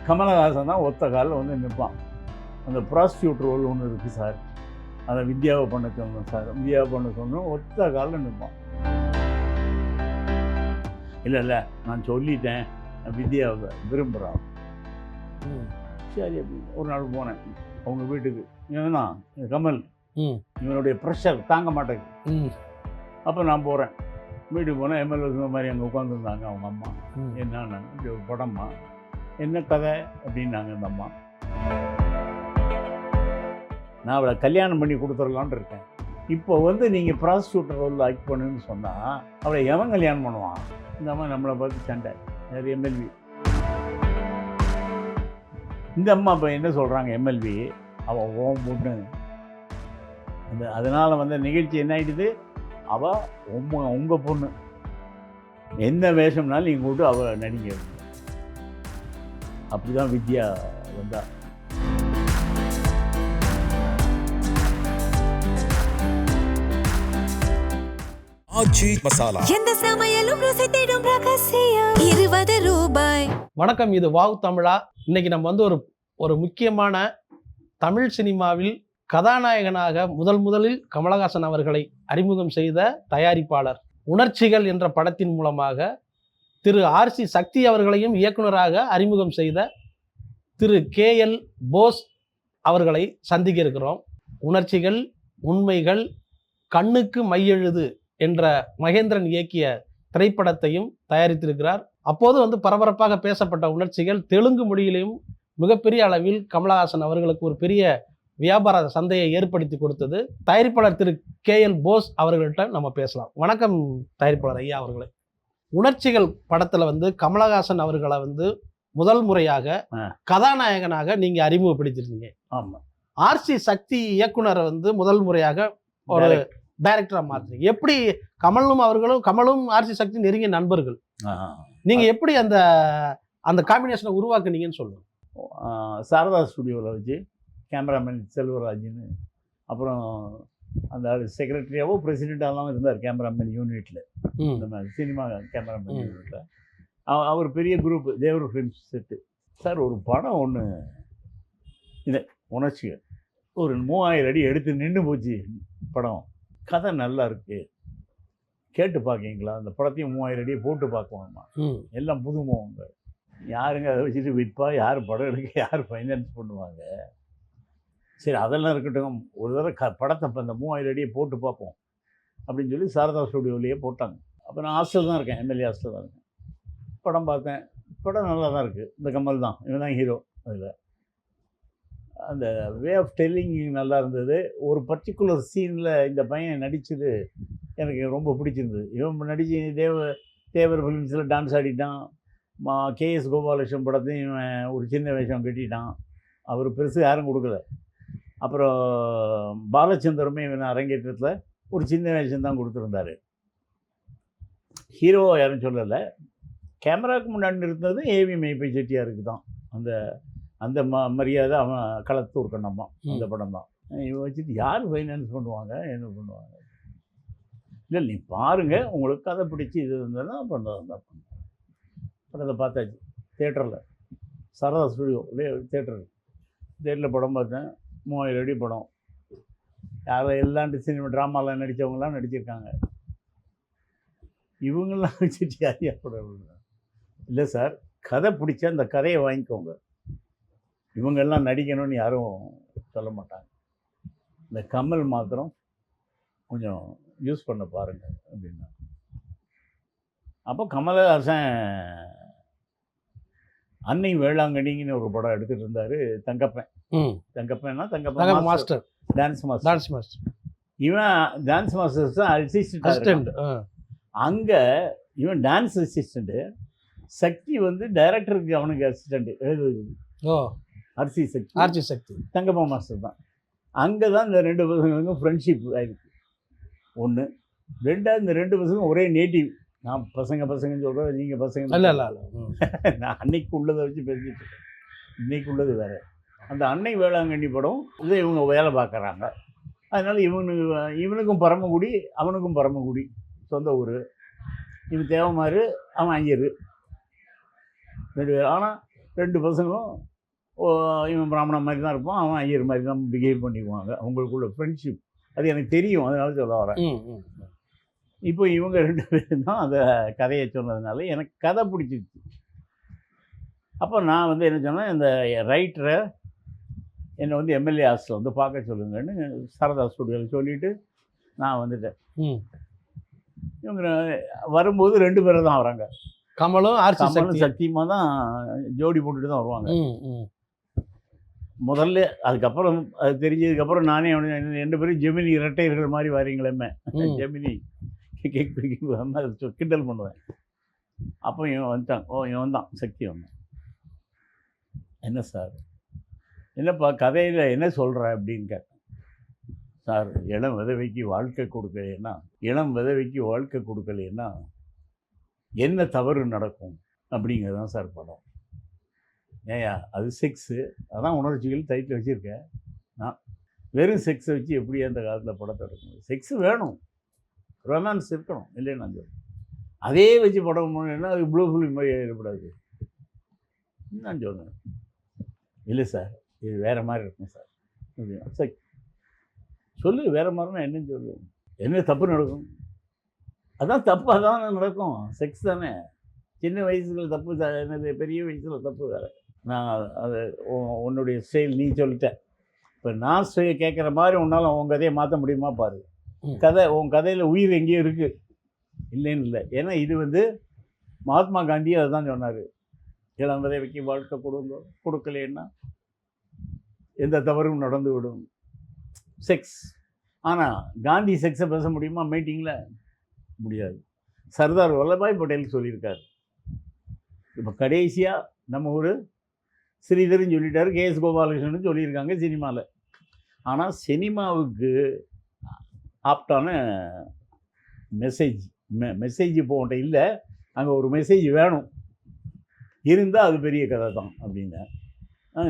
கமலஹாசன் தான் ஒத்த காலில் வந்து நிற்பான். அந்த ப்ராஸ்டியூட் ரோல் ஒன்று இருக்குது சார், அதை வித்யாவை பண்ண சொன்னோம் சார், வித்யாவை பண்ண சொன்னோம், ஒத்த காலில் நிற்பான். இல்லை இல்லை நான் சொல்லிட்டேன், வித்யாவை விரும்புகிறான். சரி அப்படின்னு ஒரு நாள் போனேன் அவங்க வீட்டுக்கு. ஏன்னா கமல் இவனுடைய ப்ரெஷர் தாங்க மாட்டேங்குது. அப்போ நான் போகிறேன் வீட்டுக்கு போனேன். எம்எல்ஏ மாதிரி அங்கே உட்காந்துருந்தாங்க அவங்க அம்மா. என்னன்னா இப்படி ஒரு படம்மா, என்ன கதை அப்படின்னாங்க அந்த அம்மா. நான் அவளை கல்யாணம் பண்ணி கொடுத்துடலான்ட்டு இருக்கேன். இப்போ வந்து நீங்கள் ப்ராஸ்டியூட்டர் ரோல் ஆக்ட் பண்ணுன்னு சொன்னால் அவளை எவன் கல்யாணம் பண்ணுவான்? இந்த அம்மா நம்மளை பார்த்து சண்டை. யார்? எம்எல்வி. இந்த அம்மா இப்போ என்ன சொல்கிறாங்க, எம்எல்வி அவள் ஓம் பொண்ணு. அதனால் வந்து நிகழ்ச்சி என்ன ஆகிடுது, அவள் உங்கள் பொண்ணு, எந்த வேஷம்னாலும் நீங்கள் கூட்டு அவள் நடிங்க. அப்படி தான் வித்யா வந்தா. ஆச்சி மசாலா, எந்த சமையலும் ருசி தேடும் ரகசியம். 20 ரூபாய். வணக்கம், இது வாவ் தமிழா. இன்னைக்கு நம்ம வந்து ஒரு முக்கியமான தமிழ் சினிமாவில் கதாநாயகனாக முதலில் கமலஹாசன் அவர்களை அறிமுகம் செய்த தயாரிப்பாளர், உணர்ச்சிகள் என்ற படத்தின் மூலமாக திரு ஆர்சி சக்தி அவர்களையும் இயக்குனராக அறிமுகம் செய்த திரு கேஎல் போஸ் அவர்களை சந்திக்க இருக்கிறோம். உணர்ச்சிகள், உண்மைகள், கண்ணுக்கு மையெழுது என்ற மகேந்திரன் இயக்கிய திரைப்படத்தையும் தயாரித்திருக்கிறார். அப்போது வந்து பரபரப்பாக பேசப்பட்ட உணர்ச்சிகள் தெலுங்கு மொழியிலையும் மிகப்பெரிய அளவில் கமலஹாசன் அவர்களுக்கு ஒரு பெரிய வியாபார சந்தையை ஏற்படுத்தி கொடுத்தது. தயாரிப்பாளர் திரு கேஎல் போஸ் அவர்கள்ட்ட நம்ம பேசலாம். வணக்கம் தயாரிப்பாளர் ஐயா அவர்களே. உணர்ச்சிகள் படத்துல வந்து கமலஹாசன் அவர்களை வந்து முதல் முறையாக கதாநாயகனாக நீங்க அறிமுகப்படுத்திருந்தீங்க. ஆமாம். ஆர்சி சக்தி இயக்குனரை வந்து முதல் முறையாக ஒரு டைரக்டரா மாத்துறீங்க. எப்படி கமலும் ஆர்சி சக்தி நெருங்கிய நண்பர்கள், நீங்க எப்படி அந்த காம்பினேஷனை உருவாக்குனீங்கன்னு சொல்லுங்க. சாரதா ஸ்டுடியோவில் வச்சு கேமராமேன் செல்வராஜ்னு, அப்புறம் அந்த செக்ரட்டரியாவோ பிரசிடெண்ட்டாகவும் இருந்தார் கேமராமேன் யூனிட்டில். இந்த மாதிரி சினிமா கேமராமேன் யூனிட்டில் அவர் பெரிய குரூப் தேவர் ஃபிலிம்ஸ் செட்டு. சார் ஒரு படம் ஒன்று, இது உணர்ச்சிகள், ஒரு 3000 அடி எடுத்து நின்று போச்சு படம். கதை நல்லா இருக்குது, கேட்டு பார்க்கிங்களா? அந்த படத்தையும் 3000 அடியை போட்டு பார்க்குவாங்கம்மா. எல்லாம் புதுமுகங்க. யாருங்க அதை வச்சுட்டு விற்பா? யார் படம் எடுக்க? யார் ஃபைனான்ஸ் பண்ணுவாங்க? சரி அதெல்லாம் இருக்கட்டும், ஒரு தடவை படத்தை இப்போ இந்த 3000 அடியை போட்டு பார்ப்போம் அப்படின்னு சொல்லி சாரதா ஸ்டுடியோவிலேயே போட்டாங்க. அப்போ நான் ஹாஸ்டல் தான் இருக்கேன், எம்எல்ஏ ஹாஸ்டல் தான் இருக்கேன். படம் பார்த்தேன், படம் நல்லா தான் இருக்குது. இந்த கமல் தான், இவன் தான் ஹீரோ. அதில் அந்த வே ஆஃப் டெல்லிங் நல்லா இருந்தது. ஒரு பர்டிகுலர் சீனில் இந்த பையன் நடித்தது எனக்கு ரொம்ப பிடிச்சிருந்தது. இவன் நடித்து தேவர் ஃபிலிம்ஸில் டான்ஸ் ஆடிட்டான். கேஎஸ் கோபாலகிருஷ்ணன் படத்தையும் இவன் ஒரு சின்ன வேஷம் கட்டிட்டான். அவர் பெருசு யாரும் கொடுக்கல. அப்புறம் பாலச்சந்தருமே இவன் அரங்கேற்றத்தில் ஒரு சின்ன வேஷம் தான் கொடுத்துருந்தாரு. ஹீரோவை யாரும் சொல்லலை. கேமராவுக்கு முன்னாடி இருந்தது ஏவி மெய்ப்பை செட்டியாருக்கு தான் அந்த மரியாதை. அவன் களத்தூர் கண்ணம்மா அந்த படம் தான். இவன் வச்சுட்டு யார் ஃபைனான்ஸ் பண்ணுவாங்க, என்ன பண்ணுவாங்க? இல்லை நீ பாருங்கள், உங்களுக்கு கதை பிடிச்சி இது இருந்ததுன்னா பண்ணுறது தான். படத்தை பார்த்தாச்சு தேட்டரில், சரதா ஸ்டுடியோ தேட்டரில் படம் பார்த்தேன். 3000 அடி படம். யாரும் எல்லாம் சினிமா ட்ராமாவில் நடித்தவங்களாம் நடிச்சிருக்காங்க. இவங்கெல்லாம் வச்சுட்டு யார் படம்? இல்லை சார், கதை பிடிச்சா அந்த கதையை வாங்கிக்கோங்க. இவங்கெல்லாம் நடிக்கணும்னு யாரும் சொல்ல மாட்டாங்க. இந்த கமல் மாத்திரம் கொஞ்சம் யூஸ் பண்ண பாருங்கள் அப்படின்னா. அப்போ கமலஹாசன் அன்னை வேளாங்கண்ணின்னு ஒரு படம் எடுத்துகிட்டு இருந்தார். தங்கப்பேன்னா தங்கப்பன் மாஸ்டர், டான்ஸ் மாஸ்டர். இவன் டான்ஸ் மாஸ்டர்ஸ் தான் அசிஸ்டன்ட். அங்கே இவன் டான்ஸ் அசிஸ்டண்ட்டு, சக்தி வந்து டைரக்டருக்கு அவனுக்கு அசிஸ்டண்ட்டு எழுதுது. ஆர்சி சக்தி தங்கப்பா மாஸ்டர் தான். அங்கே தான் இந்த 2 பசங்களுக்கும் ஃப்ரெண்ட்ஷிப் ஆகிருக்கு. ஒன்று. ரெண்டாவது, இந்த 2 பசங்களும் ஒரே நேட்டிவ். நான் பசங்கன்னு சொல்கிறேன், நீங்கள் பசங்க இல்லை. நான் அன்னைக்கு உள்ளதை வச்சு பேசிட்டு இருக்கேன். இன்னைக்கு உள்ளது வேறு. அந்த அன்னை வேளாங்கண்ணி படம் இதை இவங்க வேலை பார்க்குறாங்க. அதனால் இவனுக்கும் பரமக்குடி, அவனுக்கும் பரமக்குடி சொந்த ஊர். இவன் தேவமாறு, அவன் ஐயர், 2 பேர். ஆனால் 2 பசங்களும் இவன் பிராமணன் மாதிரி தான் இருப்பான், அவன் ஐயர் மாதிரி தான் பிஹேவ் பண்ணிக்குவாங்க. அவங்களுக்குள்ள ஃப்ரெண்ட்ஷிப் அது எனக்கு தெரியும், அதனால சொல்ல வரேன். இப்போ இவங்க 2 பேரும் தான் அந்த கதையை சொன்னதுனால எனக்கு கதை பிடிச்சிருச்சு. அப்போ நான் வந்து என்ன சொன்னேன், இந்த ரைட்டரை என்னை வந்து எம்எல்ஏ ஹாஸ்டலில் வந்து பார்க்க சொல்லுங்கன்னு சாரதா ஸ்டுடியோவில் சொல்லிவிட்டு நான் வந்துட்டேன். இவங்க வரும்போது 2 பேரும் தான் வராங்க. கமலும் கமலும் சத்தியமாக தான் ஜோடி போட்டுட்டு தான் வருவாங்க முதல்ல. அதுக்கப்புறம் அது தெரிஞ்சதுக்கப்புறம் நானே அவனு 2 பேரும் ஜெமினி இரட்டையர்கள் மாதிரி வரீங்களேமே, ஜெமினி கிண்டல் பண்ணுவேன். அப்போ இவன் வந்துட்டான். இவன் தான் சக்தி வந்தான். என்ன சார், என்னப்பா கதையில் என்ன சொல்கிற அப்படின்னு கேட்டேன். சார், இளம் விதவைக்கு வாழ்க்கை கொடுக்கலைன்னா என்ன தவறு நடக்கும் அப்படிங்கிறது தான் சார் படம். ஏயா அது செக்ஸு, அதான் உணர்ச்சிகள் டைட்டில் வச்சுருக்கேன். நான் வெறும் செக்ஸை வச்சு எப்படி அந்த காலத்தில் படத்தை எடுக்கணும்? செக்ஸு வேணும், ரொமான்ஸ் இருக்கணும், இல்லைன்னு நான் சொல்லுவேன். அதே வச்சு படம் பண்ணணுன்னா அது ப்ளூ ஃபிலிம் மாதிரி ஏற்படாது நான் சொன்னேன். இல்லை சார், இது வேறு மாதிரி இருக்கும் சார் அப்படின்னா. சரி சொல்லு, வேறு மாதிரினா என்னன்னு சொல்லு, என்ன தப்பு நடக்கும்? அதான் தப்பு, அதான் நடக்கும். செக்ஸ் தானே, சின்ன வயசுல தப்பு, என்னது பெரிய வயசில் தப்பு வேறு. நான் அது உன்னுடைய ஸ்டைல் நீ சொல்லிட்டேன். இப்போ நான் கேட்குற மாதிரி உன்னால் உன் கதையை மாற்ற முடியுமா பாரு. உன் கதையில் உயிர் எங்கேயும் இருக்குது, இல்லைன்னு இல்லை. ஏன்னா இது வந்து மகாத்மா காந்தி அதை தான் சொன்னார். இளம் விதவைக்கு வாழ்க்கை கொடுக்கலைன்னா எந்த தவறும் நடந்து விடும். செக்ஸ். ஆனால் காந்தி செக்ஸை பேச முடியுமா மீட்டிங்கில்? முடியாது. சர்தார் வல்லபாய் பட்டேல் சொல்லியிருக்காரு. இப்போ கடைசியாக நம்ம ஒரு ஸ்ரீதரன் சொல்லிட்டாரு, கேஎஸ் கோபாலகிருஷ்ணன் சொல்லியிருக்காங்க சினிமாவில். ஆனால் சினிமாவுக்கு ஆப்டான மெசேஜ் போன்ற இல்லை, அங்கே ஒரு மெசேஜ் வேணும், இருந்தால் அது பெரிய கதை தான் அப்படின்னு.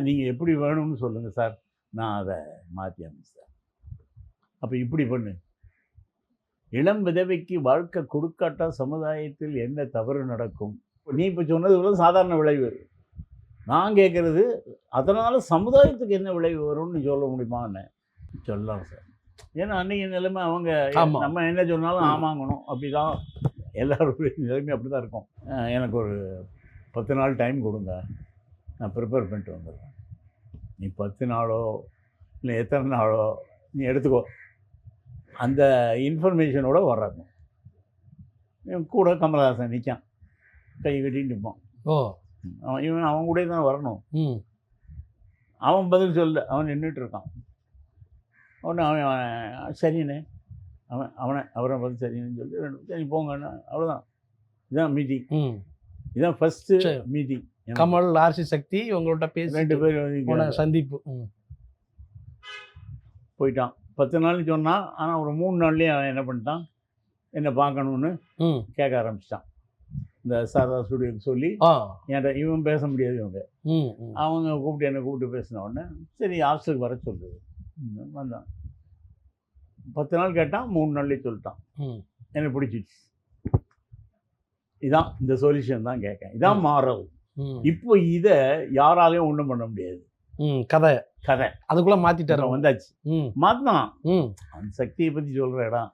நீங்கள் எப்படி வேணும்னு சொல்லுங்கள் சார், நான் அதை மாற்றி அமைச்சேன். அப்போ இப்படி பண்ணு, இளம் விதவைக்கு வாழ்க்கை கொடுக்காட்டா சமுதாயத்தில் என்ன தவறு நடக்கும்? நீ இப்போ சொன்னது கூட சாதாரண விளைவு. நான் கேட்குறது, அதனால் சமுதாயத்துக்கு என்ன விளைவு வரும்னு சொல்ல முடியுமான்னு. சொல்லலாம் சார். ஏன்னா அன்றைக்கி நிலைமை அவங்க நம்ம என்ன சொன்னாலும் ஆமாங்கணும், அப்படி தான் எல்லாருடைய நிலைமை அப்படி தான் இருக்கும். எனக்கு ஒரு 10 நாள் டைம் கொடுங்க, நான் ப்ரிப்பேர் பண்ணிட்டு வந்துடுறேன். நீ 10 நாளோ இல்லை எத்தனை நாளோ நீ எடுத்துக்கோ, அந்த இன்ஃபர்மேஷனோடு வர்றாங்க. கூட கமலஹாசன் நிற்கான், கை கட்டின்னு நிற்பான். அவன் கூட தான் வரணும். அவன் பதில் சொல்ல, அவன் நின்றுட்டு இருக்கான். உடனே அவன் சரிண்ணே, அவரை பதில் சரின்னு சொல்லி சரி போங்கண்ணா, அவ்வளோதான். இதுதான் மீட்டிங், இதுதான் ஃபஸ்ட்டு மீட்டிங். கமல், ஆர்சி சக்தி உங்கள்கிட்ட பேசி 2 பேர் சந்திப்பு. போயிட்டான். 10 நாள்னு சொன்னான். ஆனால் ஒரு 3 நாள்லேயே அவன் என்ன பண்ணிட்டான், என்னை பார்க்கணுன்னு கேட்க ஆரம்பிச்சிட்டான். இந்த சாரதா ஸ்டுடியோக்கு சொல்லி என்கிட்ட இவன் பேச முடியாது. அவங்க என்னை கூப்பிட்டு பேசின உடனே சரி ஹாஸ்டலுக்கு வர சொல்லுது. வந்தான். 10 நாள் கேட்டான், 3 நாள்லேயே சொல்லிட்டான். எனக்கு பிடிச்சிடுச்சு. இதான் இந்த சொல்யூஷன் தான் கேட்கேன். இதான் மாறல். இப்போ இதை யாராலையும் ஒன்றும் பண்ண முடியாது. கதை அதுக்குள்ளே மாற்றிட்டார். வந்தாச்சு, மாற்றினான். அந்த சக்தியை பற்றி சொல்கிற இடம்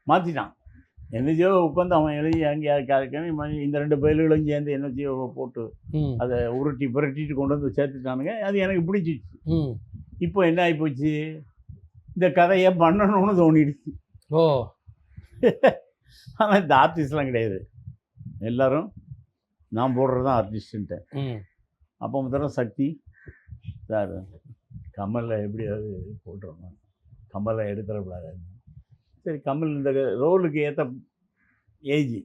மாற்றிட்டான். என்னத்தையோ உட்காந்து அவன் எழுதி அங்கே இந்த 2 பயில்களும் சேர்ந்து என்னத்தையோ போட்டு அதை புரட்டிட்டு கொண்டு வந்து சேர்த்துட்டானுங்க. அது எனக்கு பிடிச்சிச்சு. இப்போ என்ன ஆகிப்போச்சு, இந்த கதையை பண்ணணும்னு தோணிடுச்சு. ஆனால் இந்த ஆர்டிஸ்ட்லாம் கிடையாது, எல்லோரும் நான் போடுறது தான் ஆர்டிஸ்ட்டுன்ட்டு. அப்போ முதல்ல சக்தி சார் கமலில் எப்படியாவது போட்டுருவோம், கமலை எடுத்துடக்கூடாது. சரி, கமல் இந்த ரோலுக்கு ஏற்ற ஏஜ்,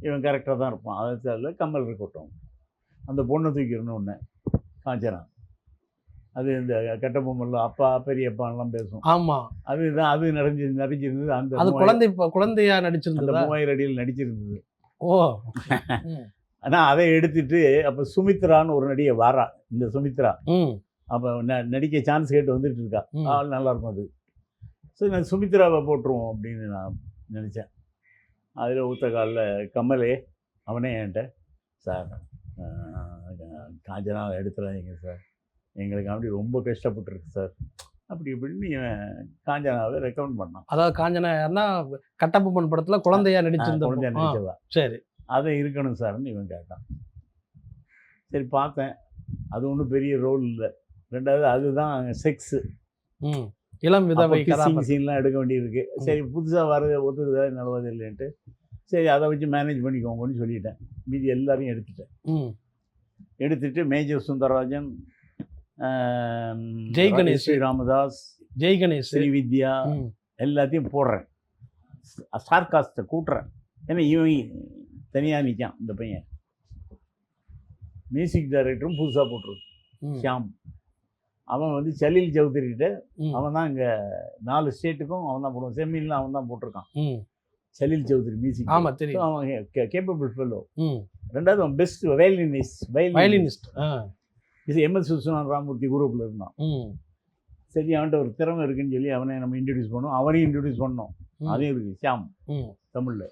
இவன் கரெக்டாக தான் இருப்பான், அதை தெரியல, கமல் இருக்கட்டும். அந்த பொண்ணை தூக்கிடணும் ஒன்று காஞ்சனா. அது இந்த கெட்ட பொம்மெல்லாம் அப்பா பெரியப்பாலாம் பேசும். ஆமாம், அதுதான் அது நடிச்சிருந்தது. அந்த குழந்தையா நடிச்சிருந்தது, 3000 அடியில் நடிச்சிருந்தது. ஆனால் அதை எடுத்துட்டு அப்போ சுமித்ரான்னு ஒரு நடிகை வாரா, இந்த சுமித்ரா. அப்போ நடிக்க சான்ஸ் கேட்டு வந்துட்டு இருக்கா. ஆள் நல்லாயிருக்கும் அது. சரி, நான் சுமித்ராவை போட்டுருவோம் அப்படின்னு நான் நினச்சேன். அதில் ஊத்த காலில் கமலே அவனே என்கிட்ட, சார் காஞ்சனாவை எடுத்துடாதீங்க சார், எங்களுக்கு அப்படி ரொம்ப கஷ்டப்பட்டுருக்கு சார், அப்படி இப்படின்னு இவன் காஞ்சனாவை ரெக்கமெண்ட் பண்ணான். அதாவது காஞ்சனா யாருன்னா கட்டபொம்மன் படத்துல குழந்தையா குழந்தைய நடிச்சிருந்த நினைச்சவா. சரி. அதை இருக்கணும் சார்னு இவன் கேட்டான். சரி பார்த்தேன், அது ஒன்றும் பெரிய ரோல் இல்லை. ரெண்டாவது அதுதான் செக்ஸு, ம் இளம் விதவை கிசிங் கதாபாத்திரம். சீன்லாம் எடுக்க வேண்டியிருக்கு. சரி புதுசாக வர்றது ஒத்துக்குதா நல்லது இல்லைன்ட்டு சரி அதை வச்சு மேனேஜ் பண்ணிக்கோங்கன்னு சொல்லிட்டேன். மீதி எல்லாரையும் எடுத்துட்டேன். ம் எடுத்துட்டு மேஜர் சுந்தரராஜன், ஜெய் கணேஷ், ஸ்ரீ ராமதாஸ், ஜெய் கணேஷ், ஸ்ரீவித்யா ம், எல்லாத்தையும் போடுறேன். ஸ்டார் காஸ்ட்டை கூட்டுறேன். ஏன்னா இவன் தனியாக நிற்கான் இந்த பையன். மியூசிக் டைரக்டரும் புதுசாக போட்டிருக்கு ம், ஷியாம். அவன் வந்து சலீல் சௌத்ரிகிட்ட ம், அவன் தான் இங்கே 4 ஸ்டேட்டுக்கும் அவன் தான் போடுவான். செம்மிலாம் அவன் தான் போட்டிருக்கான். ம். சலீல் சௌத்ரி மியூசிக். ஆமா தெரியும். அவன் கேப்பபிள் ஃபெல்லோ. ம் ரெண்டாவது அவன் பெஸ்ட் வயலினிஸ்ட். வயலினிஸ்ட். இது எம்எஸ் விஸ்வநாத் ராமூர்த்தி குரூப்பில் இருந்தான். ம் சரி அவன்கிட்ட ஒரு திறமை இருக்குன்னு சொல்லி அவனை நம்ம இன்ட்ரடியூஸ் பண்ணோம். அவனையும் இன்ட்ரடியூஸ் பண்ணோம். ம், அதையும் இருக்குது ஷியாம் ம். தமிழில்.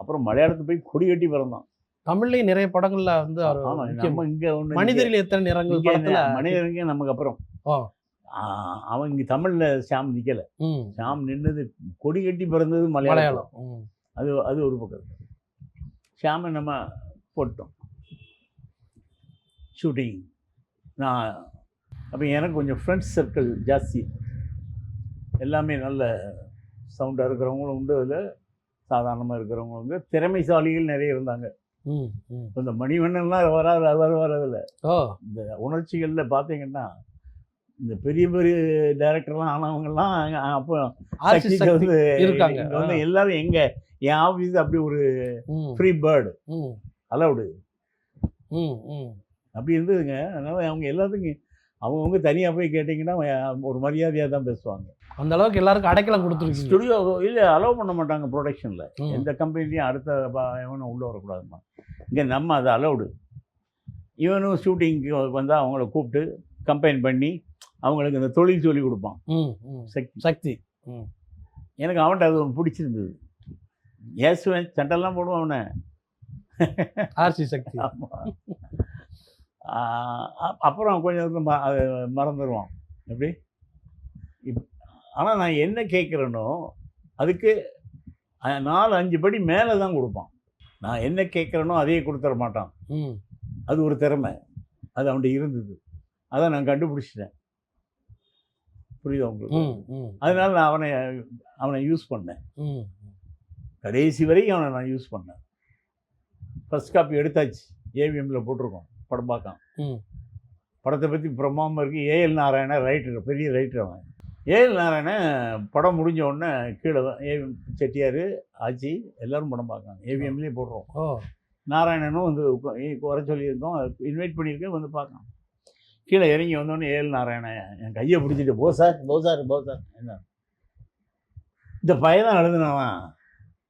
அப்புறம் மலையாளத்துக்கு போய் கொடி கட்டி பிறந்தான். தமிழ்லயும் நிறைய படங்கள்ல வந்து அவர் ஆமாம், முக்கியம். நம்ம இங்கே ஒன்று மனிதரில் எத்தனை நிறங்கள் படத்துல. மனிதருங்க நமக்கு அப்புறம். ஓ. அவன் இங்கே தமிழில் ஷியாம் நிற்கலை. ம் ஷியாம் நின்னது கொடி கட்டி பிறந்தது மலையாளம். மலையாளம். ம் அது ஒரு பக்கம் இருக்கு. ஷியாமை நம்ம போட்டோம் ஷூட்டிங். நான் அப்போ எனக்கு கொஞ்சம் ஃப்ரெண்ட்ஸ் சர்க்கிள் ஜாஸ்தி. எல்லாமே நல்ல சவுண்டாக இருக்கிறவங்களும் உண்டு, அதில் சாதாரணமாக இருக்கிறவங்க உண்டு, திறமைசாலிகள் நிறைய இருந்தாங்க. ம் ம். இந்த மணிவண்ணன்லாம் வரதில்லை. ஓ. இந்த உணர்ச்சிகளில் பார்த்தீங்கன்னா இந்த பெரிய பெரிய டைரக்டர்லாம் ஆனவங்கெல்லாம் அப்போ ஆர்சி சக்திக்கு சக்தி வந்து இருக்காங்க. இங்க வந்து எல்லாரும் என் ஆஃபீஸ் அப்படி ஒரு ம் ஃப்ரீ பேர்டு ம் அலவுடு ம் ம். அப்படி இருந்ததுங்க. அதனால் அவங்க எல்லாத்துக்கும் அவங்கவுங்க தனியாக போய் கேட்டிங்கன்னா ஒரு மரியாதையாக தான் பேசுவாங்க. அந்த அளவுக்கு எல்லாருக்கும் அடைக்கலம் கொடுத்துருக்கீங்க. ஸ்டுடியோ இல்லை அலோவ் பண்ண மாட்டாங்க ப்ரொடக்ஷனில். ம். எந்த கம்பெனிலையும் அடுத்த எவனும் உள்ளே வரக்கூடாதுமா. இங்கே நம்ம அது அலௌடு. இவனும் ஷூட்டிங்க்கு வந்தால் அவங்கள கூப்பிட்டு கம்பைன் பண்ணி அவங்களுக்கு இந்த தொழில் சொல்லி கொடுப்பான். ம் ம். சக்தி. சக்தி. ம் எனக்கு அவன்கிட்ட அது ஒன்று பிடிச்சிருந்தது. ஏசுவன் சண்டெல்லாம் போடுவான் அவனை. ஆர்சி சக்தி. ஆமாம். அப்புறம் கொஞ்சம் அதை மறந்துடுவான். எப்படி ஆனால் நான் என்ன கேட்குறேனோ அதுக்கு 4-5 படி மேலே தான் கொடுப்பான். நான் என்ன கேட்குறேனோ அதையே கொடுத்துட மாட்டான். ம் அது ஒரு திறமை. அது அவன்கிட்ட இருந்தது. அதை நான் கண்டுபிடிச்சிட்டேன். புரியுதா உங்களுக்கு? ம் ம் அதனால நான் அவனை யூஸ் பண்ணேன். ம். கடைசி வரைக்கும் அவனை நான் யூஸ் பண்ணேன். ஃபர்ஸ்ட் காப்பி எடுத்தாச்சு, ஏவிஎம்மில் போட்டிருக்கோம், படம் பார்க்கான். ம் படத்தை பற்றி பிரமாமல் இருக்குது. ஏஎல் நாராயணன் ரைட்டர், பெரிய ரைட்டர் அவன். ஏஎல் நாராயணன் படம் முடிஞ்ச உடனே கீழே ஏவிஎம் செட்டியார் ஆச்சி எல்லோரும் படம் பார்க்காங்க. ஏவிஎம்லேயே போடுறோம். ஓ. நாராயணனும் வந்து வர சொல்லியிருக்கோம், இன்வைட் பண்ணியிருக்கேன், வந்து பார்க்கலாம். கீழே இறங்கி வந்தோடனே ஏஎல் நாராயணன் என் கையை பிடிச்சிட்டு போ சார் என்ன இந்த பையன் தான் எழுதுனானா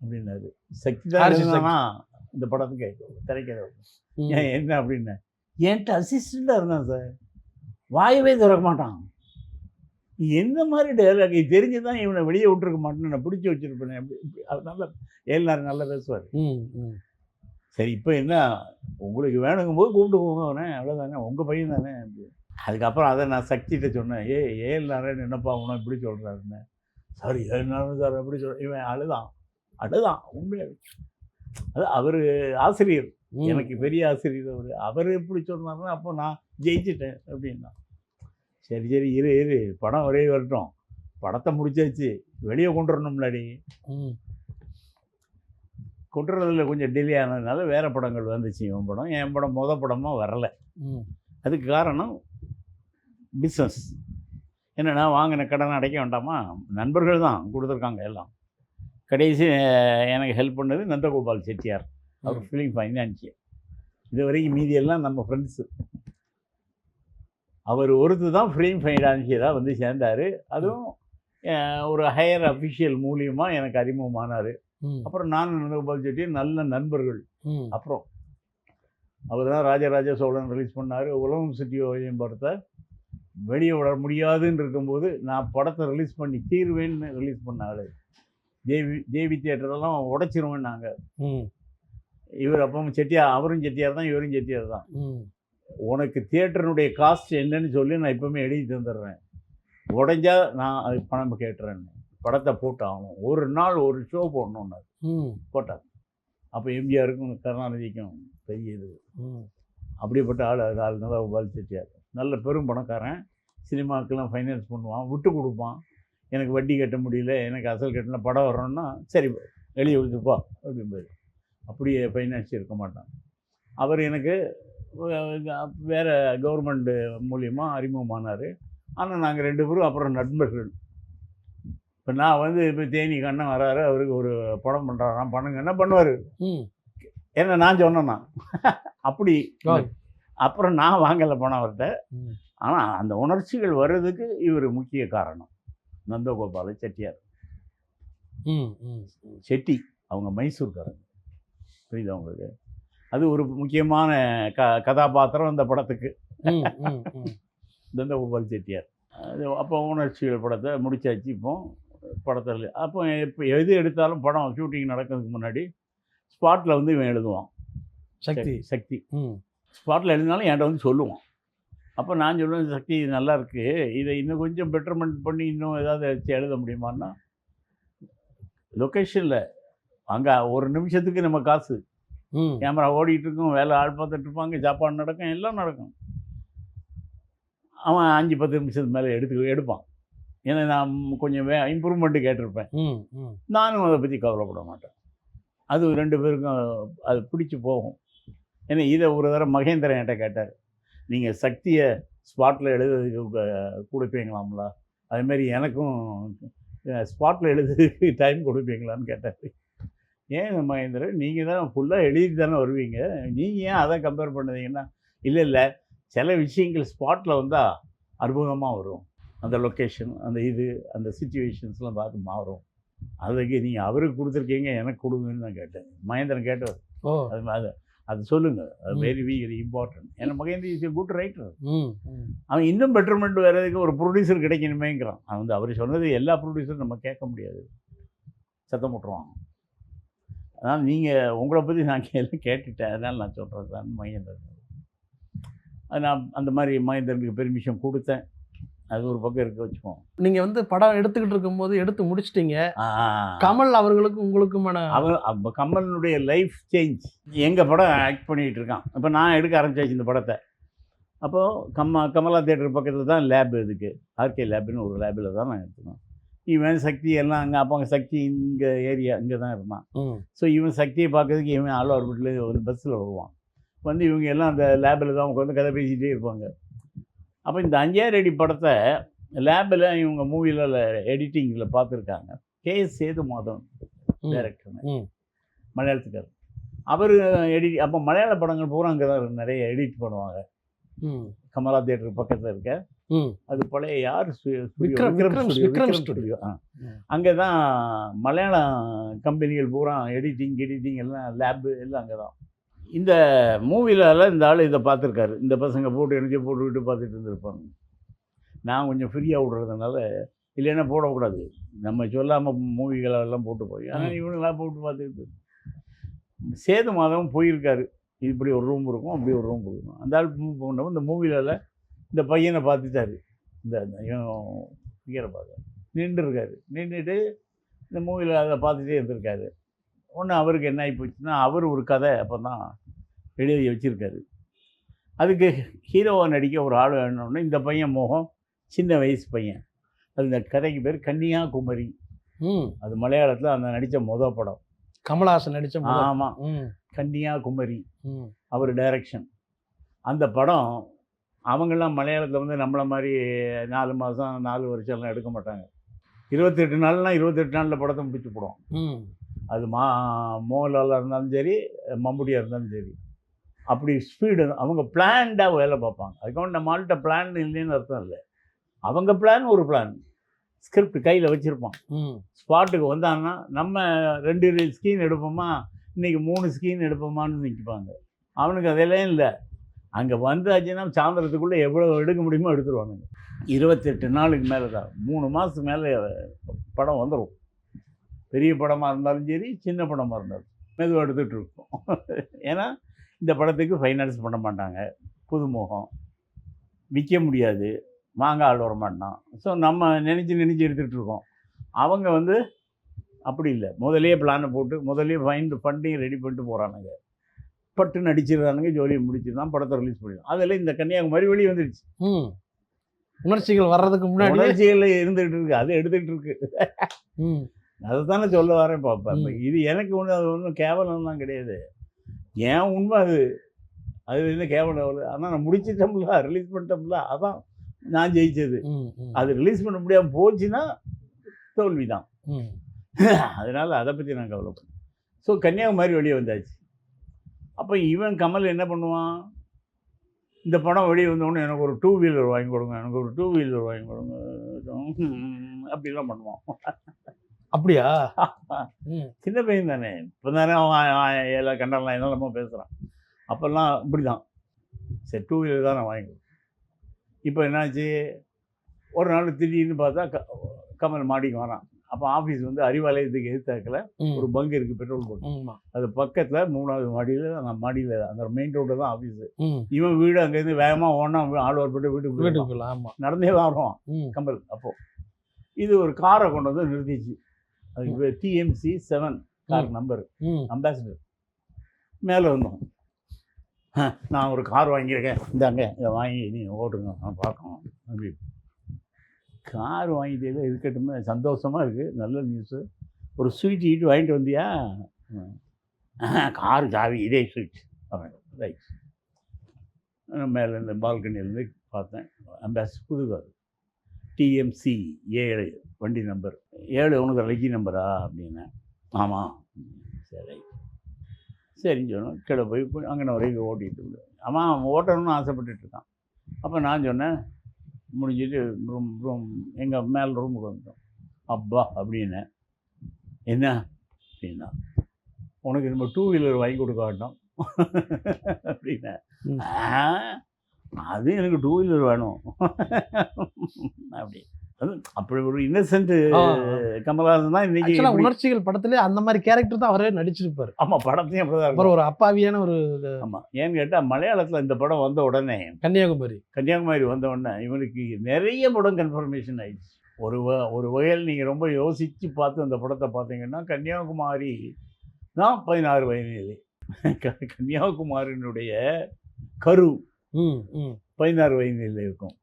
அப்படின்னாரு. சக்தி தான் எழுதுனானா இந்த படத்துக்கு திரைக்கிறது. ஏன் என்ன அப்படின்னா என்கிட்ட அசிஸ்டண்ட்டாக இருந்தான் சார், வாயவே திறக்க மாட்டான். எந்த மாதிரி டைலாக் தெரிஞ்சு தான் இவனை வெளியே விட்டுருக்க மாட்டேன்னு நான் பிடிச்சி வச்சுருப்பேன். அப்படி நல்ல ஏஎல்ஆர் நல்லா பேசுவார். சரி இப்போ என்ன உங்களுக்கு வேணுங்கும் போது கூப்பிட்டு போங்க அவனே, அவ்வளோதானே, உங்கள் பையன் தானே. அதுக்கப்புறம் அதை நான் சக்திகிட்ட சொன்னேன், ஏஎல் நாராயணன் என்னப்பா உன இப்படி சொல்கிறாருன்னு. சார் ஏஎல் நாராயணன் சார் அப்படி இவன் அழுதான் உண்மையாக. அது அவர் ஆசிரியர், எனக்கு பெரிய ஆசிரியர் அவர் எப்படி சொன்னார்னா அப்போ நான் ஜெயிச்சிட்டேன் அப்படின்னா. சரி இரு படம் ஒரே வரட்டும், படத்தை முடிச்சாச்சு, வெளியே கொண்டு வரணும்லாடி. கொண்டுறதுல கொஞ்சம் டிலே ஆனதுனால வேறு படங்கள் வந்துச்சு. இவன் படம், என் படம் படமாக வரலை. அதுக்கு காரணம் பிஸ்னஸ். என்னென்னா வாங்கின கடன் அடைக்க வேண்டாமா, நண்பர்கள் தான் கொடுத்துருக்காங்க எல்லாம். கடைசி எனக்கு ஹெல்ப் பண்ணது Nandagopal Chettiar, our film financier. இது வரைக்கும் மீதியெல்லாம் நம்ம ஃப்ரெண்ட்ஸு. அவர் ஒருத்தர் தான் ஃபிலிம் ஃபைனான்சியராக வந்து சேர்ந்தார். அதுவும் ஒரு ஹையர் அஃபிஷியல் மூலியமாக எனக்கு அறிமுகமானார். அப்புறம் நான் நந்தகோபால் செட்டியார் நல்ல நண்பர்கள். அப்புறம் அவர் தான் ராஜராஜ சோழன் ரிலீஸ் பண்ணார். உலகம் சுற்றி ஓவியம் படத்தை வெளியே விட முடியாதுன்னு இருக்கும்போது நான் படத்தை ரிலீஸ் பண்ணி தீர்வேன்னு ரிலீஸ் பண்ணாள். தேவி தியேட்டரெல்லாம் உடைச்சிருவேன் நாங்கள். இவர் அப்பவும் செட்டியார், அவரும் செட்டியார் தான், இவரும் செட்டியார் தான். உனக்கு தியேட்டருனுடைய காஸ்ட் என்னன்னு சொல்லி நான் இப்போவுமே எழுதி தந்துடுறேன், உடைஞ்சா நான் அது பணம் கேட்டுறேன்னு. படத்தை போட்டு ஆகணும், ஒரு நாள் ஒரு ஷோ போடணும்னு போட்டார். அப்போ எம்ஜிஆருக்கும் கருணாநிதிக்கும் பெரிய இது. அப்படிப்பட்ட ஆள் அது ஆள் நந்தகோபால் செட்டியார். நல்ல பெரும் பணக்காரன், சினிமாக்கெல்லாம் ஃபைனான்ஸ் பண்ணுவான், விட்டு கொடுப்பான். எனக்கு வட்டி கட்ட முடியல, எனக்கு அசல் கட்டின படம் வர்றோன்னா சரி வெளியே விழுந்துப்பா அப்படிம்பாரு. அப்படியே ஃபைனான்ஸ் இருக்க மாட்டான். அவர் எனக்கு வேறு கவர்மெண்ட் மூலியமாக அறிமுகமானார். ஆனால் நாங்கள் 2 பேரும் அப்புறம் நண்பர்கள். இப்போ நான் வந்து இப்போ தேனி கண்ணன் வராரு, அவருக்கு ஒரு படம் பண்ணுறாராம், பண்ணுங்க என்ன பண்ணுவார், ஏன்னா நான் சொன்னேன்னா அப்படி. அப்புறம் நான் வாங்கலை பணம் அவர்கிட்ட. ஆனால் அந்த உணர்ச்சிகள் வர்றதுக்கு இவர் முக்கிய காரணம், நந்தகோபால செட்டியார். செட்டி அவங்க மைசூர்காரங்க, புரியுது அவங்களுக்கு. அது ஒரு முக்கியமான கதாபாத்திரம் இந்த படத்துக்கு, நந்தகோபால் செட்டியார். அது அப்போ உணர்ச்சிகள் படத்தை முடிச்சாச்சு. இப்போ படத்தில் அப்போ இப்போ எது எடுத்தாலும் படம் ஷூட்டிங் நடக்கிறதுக்கு முன்னாடி ஸ்பாட்டில் வந்து இவன் எழுதுவான். சக்தி ஸ்பாட்டில் எழுதினாலும் என்கிட்ட வந்து சொல்லுவான். அப்போ நான் சொல்லுவேன், சக்தி இது நல்லா இருக்குது, இதை இன்னும் கொஞ்சம் பெட்டர்மெண்ட் பண்ணி இன்னும் ஏதாவது வச்சு எழுத முடியுமான்னா, லொக்கேஷனில் அங்கே ஒரு நிமிஷத்துக்கு நம்ம காசு, கேமரா ஓடிட்டு இருக்கும், வேலை ஆள் பார்த்துட்டு இருப்பாங்க, சாப்பாடு நடக்கும், எல்லாம் நடக்கும். அவன் 5-10 நிமிஷத்துக்கு மேலே எடுப்பான். ஏன்னா நான் கொஞ்சம் இம்ப்ரூவ்மெண்ட்டு கேட்டிருப்பேன். நானும் அதை பற்றி கவலைப்பட மாட்டேன். அது 2 பேருக்கும் அது பிடிச்சி போகும். ஏன்னா இதை ஒரு தடவை மகேந்திரன் என்கிட்ட கேட்டார், நீங்கள் சக்தியை ஸ்பாட்டில் எழுதுறதுக்கு கொடுப்பீங்களாம்ல, அதுமாரி எனக்கும் ஸ்பாட்டில் எழுதுறதுக்கு டைம் கொடுப்பீங்களான்னு கேட்டார். ஏன் மகேந்திரன், நீங்கள் தான் ஃபுல்லாக எழுதி தானே வருவீங்க, நீங்கள் ஏன் அதை கம்பேர் பண்ணுறீங்கன்னா, இல்லை சில விஷயங்கள் ஸ்பாட்டில் வந்தால் அற்புதமாக வரும், அந்த லொக்கேஷன், அந்த இது, அந்த சிச்சுவேஷன்ஸ்லாம் பார்த்து மாறும், அதுக்கு நீங்கள் அவருக்கு கொடுத்துருக்கீங்க எனக்கு கொடுங்கன்னு நான் கேட்டேன். மகேந்திரன் கேட்டார், அது அது சொல்லுங்கள், அது வெரி வெரி இம்பார்ட்டன்ட். ஏன்னா Mahendran is a good writer. அவன் இன்னும் பெட்டர்மெண்ட் வர்றதுக்கு ஒரு ப்ரொடியூசர் கிடைக்கணுமேங்கிறான். அவன் வந்து அவர் சொன்னது எல்லா ப்ரொடியூசரும் நம்ம கேட்க முடியாது, சத்தம் போட்டுருவாங்க. அதனால் நீங்கள் உங்களை பற்றி நான் கேட்டுட்டேன், அதனால் நான் சொல்கிறேன் தான் மகேந்திரன். நான் அந்த மாதிரி மகேந்திரனுக்கு பெர்மிஷன் கொடுத்தேன். அது ஒரு பக்கம் இருக்க வச்சுப்போம். நீங்கள் வந்து படம் எடுத்துக்கிட்டு இருக்கும்போது எடுத்து முடிச்சிட்டிங்க. கமல் அவர்களுக்கு உங்களுக்குமான கமலினுடைய லைஃப் சேஞ்ச். எங்கள் படம் ஆக்ட் பண்ணிகிட்டு இருக்கான். இப்போ நான் எடுக்க ஆரம்பிச்சாச்சு இந்த படத்தை. அப்போது கமலா தேட்டர் பக்கத்தில் தான் லேப், இதுக்கு ஆர்கே லேப்னு ஒரு லேபில் தான் நான் எடுத்துக்கேன். இவன் சக்தி எல்லாம் அங்கே, அப்போ அங்கே சக்தி இங்கே ஏரியா இங்கே தான் இருந்தான். ஸோ இவன் சக்தியை பார்க்கறதுக்கு இவன் ஆழ்வார் வீட்டில் ஒரு பஸ்ஸில் வருவான். வந்து இவங்க எல்லாம் அந்த லேபில் தான் உட்காந்து கதை பேசிகிட்டே இருப்பாங்க. அப்போ இந்த 5000 அடி படத்தை லேபில் இவங்க மூவியில் எடிட்டிங்கில் பார்த்துருக்காங்க. கே.எஸ். சேதுமாதவன் டைரக்டர், மலையாளத்துக்கார். அவர் அப்போ மலையாள படங்கள் பூரா அங்கே தான் நிறைய எடிட் பண்ணுவாங்க. கமலா தேட்டர் பக்கத்தில் இருக்க, அது பழைய யார் விக்ரம் ஸ்டுடியோ, அங்கே தான் மலையாளம் கம்பெனிகள் பூரா எடிட்டிங் எல்லாம் லேபு எல்லாம் அங்கே தான். இந்த மூவியில் இந்த ஆள் இதை பார்த்துருக்காரு. இந்த பசங்க போட்டு எனக்கு போட்டுக்கிட்டு பார்த்துட்டு இருந்திருப்பாங்க. நான் கொஞ்சம் ஃப்ரீயாக விடுறதுனால, இல்லைன்னா போடக்கூடாது, நம்ம சொல்லாமல் மூவிகளெல்லாம் போட்டு போய், ஆனால் இவனுங்களாம் போட்டு பார்த்துக்கிட்டு. சேது மாதவன் போயிருக்காரு, இப்படி ஒரு ரூம் இருக்கும், அப்படி ஒரு ரூம் இருக்கும். அந்த ஆள் போனவன் இந்த மூவியில் இந்த பையனை பார்த்துட்டாரு. இந்த ஃபிகரை பார்க்க நின்றுட்டு இந்த மூவியில் அதை பார்த்துட்டே இருந்திருக்காரு. ஒன்று அவருக்கு என்ன ஆகி போச்சுன்னா, அவர் ஒரு கதை அப்போ தான் எழுதி வச்சுருக்காரு. அதுக்கு ஹீரோவாக நடிக்க ஒரு ஆள் வேணும்னா, இந்த பையன் மோகம் சின்ன வயசு பையன். அது இந்த கதைக்கு பேர் கன்னியாகுமரி. அது மலையாளத்தில் அந்த நடித்த மொதல் படம், கமல்ஹாசன் நடித்த. ஆமாம், கன்னியாகுமரி, அவர் டைரக்ஷன். அந்த படம் அவங்கெல்லாம் மலையாளத்தில் வந்து நம்மளை மாதிரி 4 மாதம் 4 வருஷம்லாம் எடுக்க மாட்டாங்க. 28 நாள்னால் 28 நாளில் படத்தை முடிச்சு போடுவோம். அது மோகன்லாலாக இருந்தாலும் சரி, மம்முட்டியாக இருந்தாலும் சரி, அப்படி ஸ்பீடு. அவங்க பிளான்டாக வேலை பார்ப்பாங்க. அதுக்கு நம்ம ஆள்கிட்ட பிளான் இல்லைன்னு அர்த்தம் இல்லை. அவங்க பிளான் ஒரு பிளான், ஸ்கிரிப்ட் கையில் வச்சுருப்பான். ஸ்பாட்டுக்கு வந்தாங்கன்னா நம்ம 2 ஸ்கீன் எடுப்போமா, இன்றைக்கி 3 ஸ்கீன் எடுப்போமான்னு நிற்பாங்க. அவனுக்கு அதெல்லாம் இல்லை. அங்கே வந்தாச்சுன்னா சாயந்தரத்துக்குள்ளே எவ்வளோ எடுக்க முடியுமோ எடுத்துருவானுங்க. 28 நாளுக்கு மேலே தான், 3 மாதத்துக்கு மேலே படம் வந்துடும். பெரிய படமாக இருந்தாலும் சரி, சின்ன படமாக இருந்தாலும். மெதுவாக எடுத்துகிட்டு இருக்கோம். ஏன்னா இந்த படத்துக்கு ஃபைனான்ஸ் பண்ண மாட்டாங்க, புதுமுகம், விற்க முடியாது, வாங்க ஆள் வர மாட்டான். ஸோ நம்ம நினச்சி எடுத்துகிட்டு இருக்கோம். அவங்க வந்து அப்படி இல்லை, முதல்லயே பிளானை போட்டு முதல்லயே ஃபண்டிங் ரெடி பண்ணிட்டு போகிறானுங்க, பட்டு நடிச்சிடுறானுங்க, ஜோலியை முடிச்சிருந்தான், படத்தை ரிலீஸ் பண்ணிடுறான். அதில் இந்த கன்னியாகுமரி வெளியே வந்துடுச்சு. உணர்ச்சிகள் வர்றதுக்கு முன்னாடி உணர்ச்சிகள் இருந்துகிட்டு இருக்கு, அது எடுத்துகிட்டு இருக்கு. அதை தானே சொல்ல வரேன். பார்ப்பேன் இது எனக்கு ஒன்றும் அது ஒன்றும் கேவலம்லாம் கிடையாது, ஏன் உண்மை அது. அது என்ன கேவலம் இல்லை, ஆனால் நான் முடிச்சிட்டோம்ல, ரிலீஸ் பண்ணிட்டோம்ல, அதான் நான் ஜெயிச்சது. அது ரிலீஸ் பண்ண முடியாமல் போச்சுன்னா தோல்வி தான். அதனால் அதை பற்றி நான் கவலைப்பட்டேன். ஸோ கன்னியாகுமரி வெளியே வந்தாச்சு. அப்போ இவன் கமல் என்ன பண்ணுவான், இந்த படம் வெளியே வந்தோடனே எனக்கு ஒரு 2 வீலர் வாங்கி கொடுங்க, எனக்கு ஒரு 2 வீலர் வாங்கி கொடுங்க, அப்படிலாம் பண்ணுவான். அப்படியா? சின்ன பையன் தானே, இப்போ தானே அவன் எல்லாம் கண்டலாம் என்னெல்லாமோ பேசுகிறான். அப்போல்லாம் இப்படி தான், சரி 2 வீலர் தான் நான் வாங்கி கொடுத்தேன். இப்போ என்னாச்சு, ஒரு நாள் திடீர்னு பார்த்தா கமல் மாடிக்கு வரான். அப்போ ஆஃபீஸ் வந்து அறிவாலயத்துக்கு எதிர்த்தாக்கில் ஒரு பங்கு இருக்குது, பெட்ரோல் பங்க். அது பக்கத்தில் 3வது மாடியில், அந்த மாடியில் அந்த மெயின் ரோட்டில் தான் ஆஃபீஸு. இவன் வீடு அங்கேருந்து வேகமாக ஓனா ஆழ்வார் போட்டு வீட்டுக்கு நடந்தே வருவான் கமல். அப்போது இது ஒரு காரை கொண்டு வந்து நிறுத்திச்சு. அதுக்கு TMC 7 கார் நம்பர், அம்பாசிடர். மேலே வந்தோம், நான் ஒரு கார் வாங்கியிருக்கேன், இந்தாங்க இதை வாங்கி நீ ஓட்டுங்க, நான் பார்க்கணும் அப்படி. கார் வாங்கிட்டே இருக்கட்டுமே, சந்தோஷமாக இருக்குது, நல்ல நியூஸு. ஒரு ஸ்வீட் ஈட்டு வாங்கிட்டு வந்தியா? காரு சாவி இதே ஸ்வீட். ரைட். மேலே இந்த பால்கனிலேருந்து பார்த்தேன், அம்பாசிடர் புது கார், TMC 7 வண்டி நம்பர். 7 உனக்கு லக்கி நம்பரா அப்படின்னேன். ஆமாம். சரி சரின்னு சொன்னோம். கீழே போய் அங்கே வரைக்கும் ஓட்டிகிட்டு அவன் ஓட்டணும்னு ஆசைப்பட்டுருக்கான். அப்போ நான் சொன்னேன், முடிஞ்சிட்டு ரூம் எங்கள் மேலே ரூமுக்கு வந்துட்டோம். அப்பா அப்படின்னேன். என்ன அப்படின்னா, உனக்கு நம்ம 2 வீலர் வாங்கி கொடுக்க மாட்டோம் அப்படின்னேன். அது எனக்கு 2 வீலர் வேணும் அப்படி. அப்படி ஒரு இன்னசென்ட் கமலஹாசன் தான் இன்னைக்கு. உணர்ச்சிகள் படத்துல அந்த மாதிரி கேரக்டர் தான் அவரே நடிச்சிருப்பாரு. ஆமா, படத்தையும் அப்படிதான் இருக்கும். ஒரு அப்பாவியான ஒரு. ஆமா, ஏன்னு கேட்டால் மலையாளத்தில் இந்த படம் வந்த உடனே, கன்னியாகுமரி வந்த உடனே இவனுக்கு நிறைய படம் கன்ஃபர்மேஷன் ஆயிடுச்சு. ஒரு வகையில் நீங்கள் ரொம்ப யோசித்து பார்த்து அந்த படத்தை பார்த்தீங்கன்னா, கன்னியாகுமரி தான் 16 வயதிலே. கன்னியாகுமரியினுடைய கரு 16 வயதில் இருக்கும்.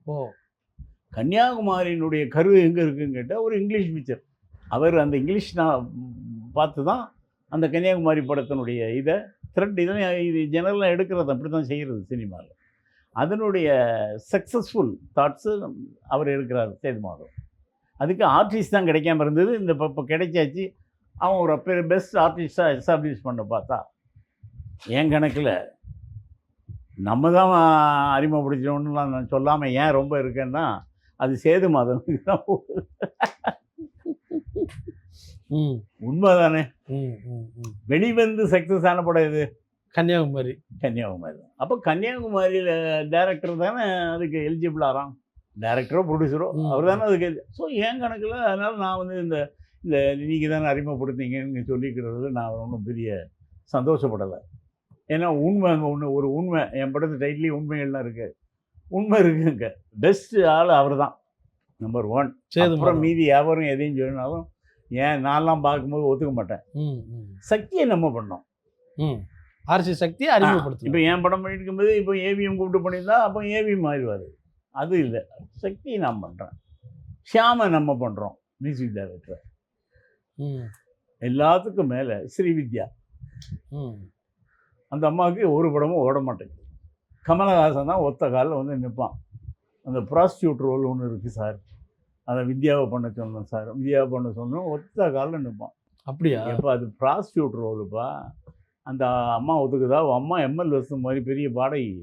கன்னியாகுமரியினுடைய கரு எங்கே இருக்குதுன்னு கேட்டால், ஒரு இங்கிலீஷ் பிக்சர். அவர் அந்த இங்கிலீஷ் நான் பார்த்து தான் அந்த கன்னியாகுமரி படத்தினுடைய இதை த்ரெட், இதெல்லாம் இது ஜெனரலாக எடுக்கிறது அப்படி தான் செய்கிறது சினிமாவில். அதனுடைய சக்ஸஸ்ஃபுல் தாட்ஸு அவர் எடுக்கிறார் சேதுமாதவன். அதுக்கு ஆர்டிஸ்ட் தான் கிடைக்காம இருந்தது. இந்த இப்போ கிடைச்சாச்சு. அவன் ஒரு பெஸ்ட் ஆர்டிஸ்டாக எஸ்டாப்ளிஷ் பண்ண பார்த்தா, என் கணக்கில் நம்ம தான் அறிமுகப்படுத்தினோன்னுலாம் நான் சொல்லாமல் ஏன் ரொம்ப இருக்கேன்னா, அது சேதுமாதவனுக்கு தான் போகுது. உண்மைதானே? வெளிவந்து சக்ஸஸ் ஆன படம் இது கன்னியாகுமரி தான். அப்போ கன்னியாகுமரியில் டைரக்டர் தானே அதுக்கு எலிஜிபிள் ஆகிறான். டைரக்டரோ ப்ரொடியூசரோ அவர் தானே அதுக்கு. ஸோ என் கணக்கில் அதனால் நான் வந்து இந்த இந்த நீங்கள் தானே அறிமுகப்படுத்திங்கன்னு சொல்லிக்கிறதுல நான் ஒன்றும் பெரிய சந்தோஷப்படலை. ஏன்னா உண்மை அங்கே ஒரு உண்மை, என் படத்து டைட்டிலே உண்மைகள்லாம் இருக்குது. உண்மை இருக்குங்க. பெஸ்ட் ஆள் அவர் தான், நம்பர் 1. அப்புறம் மீதி யாவரும் எதையும் சொன்னாலும் ஏன் நான்லாம் பார்க்கும்போது ஒத்துக்க மாட்டேன். சக்தியை நம்ம பண்ணோம், ஆர்சி சக்தியை அறிமுகப்படுத்தும். இப்போ என் படம் பண்ணிட்டு இருக்கும்போது இப்போ ஏவிஎம் கூப்பிட்டு பண்ணியிருந்தா அப்போ ஏவிஎம் மாறிடுவார். அது இல்லை, சக்தியை நான் பண்ணுறேன். ஷியாமை நம்ம பண்ணுறோம், மியூசிக் டைரக்டர். எல்லாத்துக்கும் மேலே ஸ்ரீவித்யா, அந்த அம்மாவுக்கு ஒரு படமும் ஓட மாட்டேங்குது. கமலஹாசன் தான் ஒத்த காலில் வந்து நிற்பான். அந்த ப்ராஸ்டியூட் ரோல் ஒன்று இருக்குது சார், அதை வித்யாவை பண்ண சொன்னோம் சார், வித்யாவை பண்ண சொன்னோம், ஒத்த காலில் நிற்பான். அப்படியா? இப்போ அது ப்ராஸ்டியூட் ரோலுப்பா, அந்த அம்மா ஒத்துக்குதா? அம்மா எம்எல் வசு மாதிரி பெரிய பாடகி,